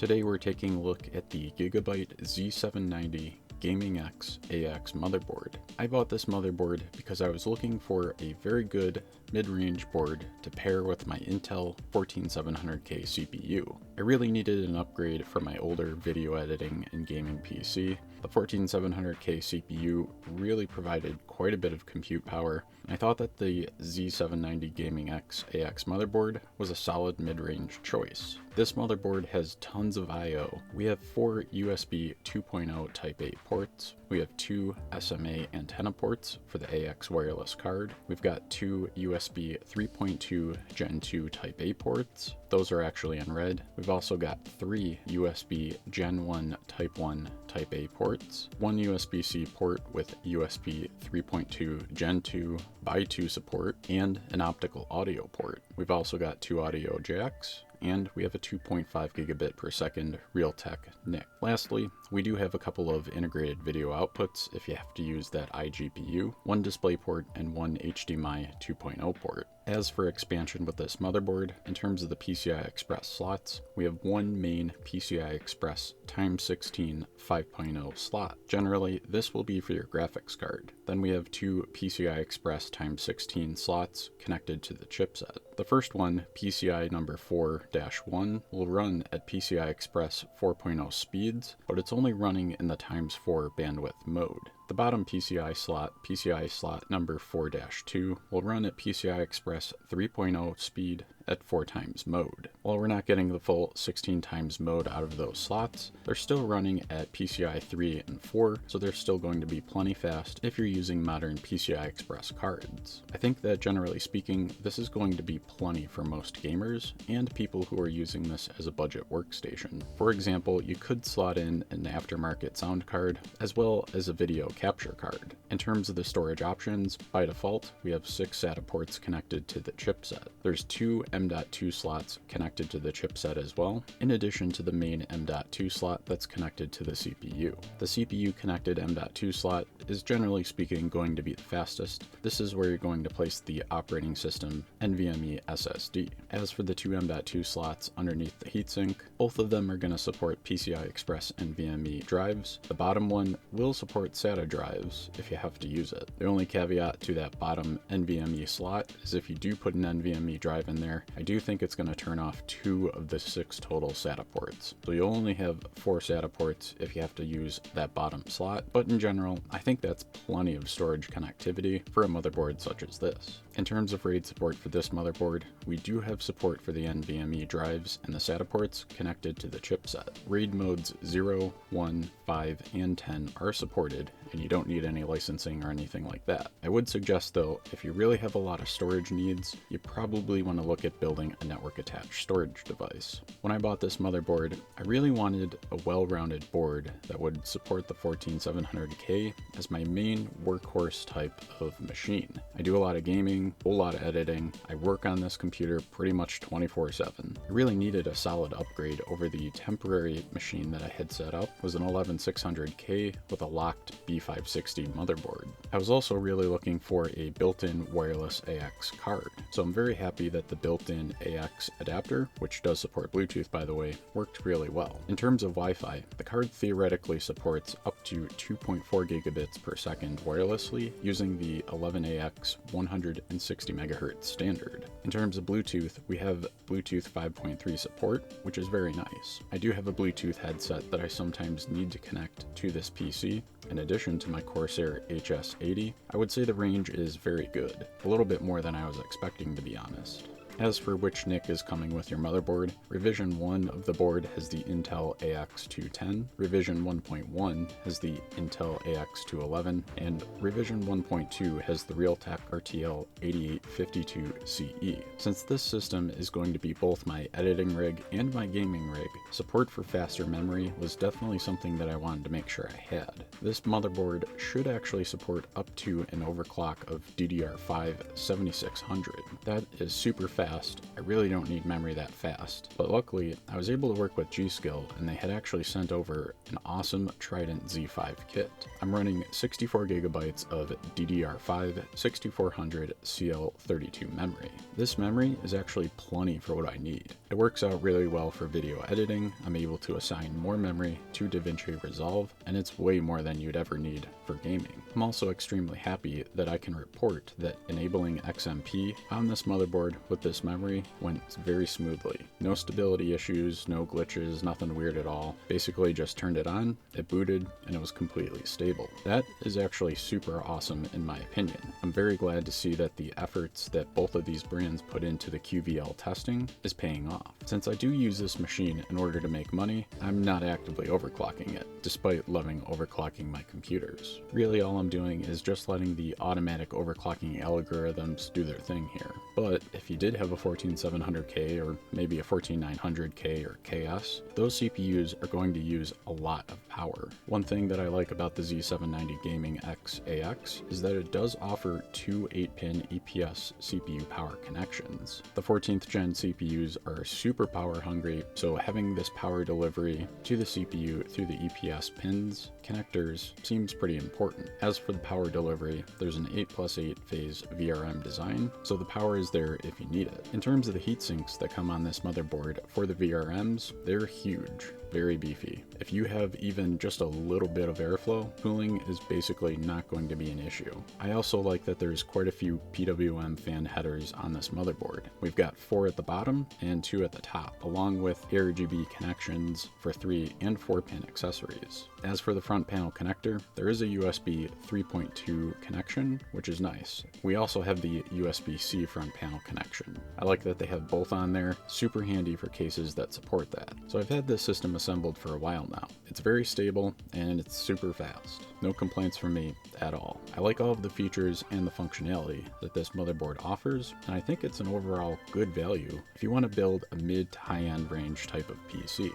Today we're taking a look at the Gigabyte Z790 Gaming X AX motherboard. I bought this motherboard because I was looking for a very good mid-range board to pair with my Intel 14700K CPU. I really needed an upgrade for my older video editing and gaming PC. The 14700K CPU really provided quite a bit of compute power, and I thought that the Z790 Gaming X AX motherboard was a solid mid-range choice. This motherboard has tons of I/O. We have 4 USB 2.0 Type A ports. We have 2 SMA antenna ports for the AX wireless card. We've got 2 USB 3.2 Gen 2 Type A ports. Those are actually in red. We've also got 3 USB Gen 1 Type 1 Type A ports, 1 USB-C port with USB 3.2 Gen 2 by 2 support, and an optical audio port. We've also got 2 audio jacks, and we have a 2.5 gigabit per second Realtek NIC. Lastly, we do have a couple of integrated video outputs if you have to use that iGPU, 1 DisplayPort and 1 HDMI 2.0 port. As for expansion with this motherboard, in terms of the PCI Express slots, we have 1 main PCI Express x16 5.0 slot. Generally, this will be for your graphics card. Then we have 2 PCI Express x16 slots connected to the chipset. The first one, PCI number 4-1, will run at PCI Express 4.0 speeds, but it's only running in the x4 bandwidth mode. The bottom PCI slot number 4-2, will run at PCI Express 3.0 speed at 4 times mode. While we're not getting the full 16 times mode out of those slots, they're still running at PCI 3 and 4, so they're still going to be plenty fast if you're using modern PCI Express cards. I think that generally speaking, this is going to be plenty for most gamers and people who are using this as a budget workstation. For example, you could slot in an aftermarket sound card as well as a video capture card. In terms of the storage options, by default, we have 6 SATA ports connected to the chipset. There's 2 M.2 slots connected to the chipset as well, in addition to the main M.2 slot that's connected to the CPU. The CPU connected M.2 slot is generally speaking going to be the fastest. This is where you're going to place the operating system NVMe SSD. As for the 2 M.2 slots underneath the heatsink, both of them are going to support PCI Express NVMe drives. The bottom one will support SATA drives if you have to use it. The only caveat to that bottom NVMe slot is if you do put an NVMe drive in there, I do think it's going to turn off 2 of the 6 total SATA ports. So you'll only have 4 SATA ports if you have to use that bottom slot, but in general, I think that's plenty of storage connectivity for a motherboard such as this. In terms of RAID support for this motherboard, we do have support for the NVMe drives and the SATA ports connected to the chipset. RAID modes 0, 1, 5, and 10 are supported, and you don't need any licensing or anything like that. I would suggest though, if you really have a lot of storage needs, you probably want to look at building a network attached storage device. When I bought this motherboard, I really wanted a well-rounded board that would support the 14700K as my main workhorse type of machine. I do a lot of gaming, a whole lot of editing. I work on this computer pretty much 24/7. I really needed a solid upgrade over the temporary machine that I had set up. It was an 11600K with a locked B560 motherboard. I was also really looking for a built-in wireless AX card, so I'm very happy that the built-in AX adapter, which does support Bluetooth by the way, worked really well. In terms of Wi-Fi, the card theoretically supports up to 2.4 gigabits per second wirelessly using the 11AX 160 MHz standard. In terms of Bluetooth, we have Bluetooth 5.3 support, which is very nice. I do have a Bluetooth headset that I sometimes need to connect to this PC. In addition to my Corsair HS80, I would say the range is very good, a little bit more than I was expecting to be honest. As for which NIC is coming with your motherboard, revision 1 of the board has the Intel AX210, revision 1.1 has the Intel AX211, and revision 1.2 has the Realtek RTL 8852CE. Since this system is going to be both my editing rig and my gaming rig, support for faster memory was definitely something that I wanted to make sure I had. This motherboard should actually support up to an overclock of DDR5 7600. That is super fast. I really don't need memory that fast, but luckily I was able to work with G.Skill and they had actually sent over an awesome Trident Z5 kit. I'm running 64 gigabytes of DDR5 6400 CL32 memory. This memory is actually plenty for what I need. It works out really well for video editing. I'm able to assign more memory to DaVinci Resolve, and it's way more than you'd ever need for gaming. I'm also extremely happy that I can report that enabling XMP on this motherboard with this memory went very smoothly. No stability issues, no glitches, nothing weird at all. Basically just turned it on, it booted, and it was completely stable. That is actually super awesome in my opinion. I'm very glad to see that the efforts that both of these brands put into the QVL testing is paying off. Since I do use this machine in order to make money, I'm not actively overclocking it, despite loving overclocking my computers. Really all I'm doing is just letting the automatic overclocking algorithms do their thing here. But if you did have a 14700K or maybe a 14900K or KS, those CPUs are going to use a lot of power. One thing that I like about the Z790 Gaming X AX is that it does offer two 8-pin EPS CPU power connections. The 14th gen CPUs are super power hungry, so having this power delivery to the CPU through the EPS pins connectors seems pretty important. As for the power delivery, there's an 8+8 phase VRM design, so the power is there if you need it. In terms of the heat sinks that come on this motherboard for the VRMs, they're huge. Very beefy. If you have even just a little bit of airflow, cooling is basically not going to be an issue. I also like that there's quite a few PWM fan headers on this motherboard. We've got 4 at the bottom and 2 at the top, along with RGB connections for 3 and 4 pin accessories. As for the front panel connector, there is a USB 3.2 connection, which is nice. We also have the USB-C front panel connection. I like that they have both on there, super handy for cases that support that. So I've had this system assembled for a while now. It's very stable and it's super fast. No complaints from me at all. I like all of the features and the functionality that this motherboard offers, and I think it's an overall good value if you want to build a mid to high-end range type of PC.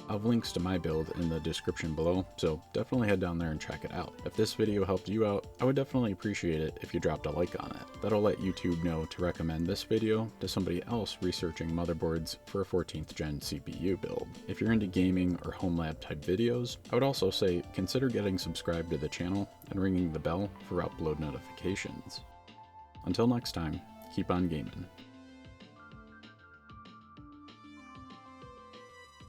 I'll have links to my build in the description below, so definitely head down there and check it out. If this video helped you out, I would definitely appreciate it if you dropped a like on it. That'll let YouTube know to recommend this video to somebody else researching motherboards for a 14th gen CPU build. If you're into gaming or home lab type videos, I would also say consider getting subscribed to the channel and ringing the bell for upload notifications. Until next time, keep on gaming.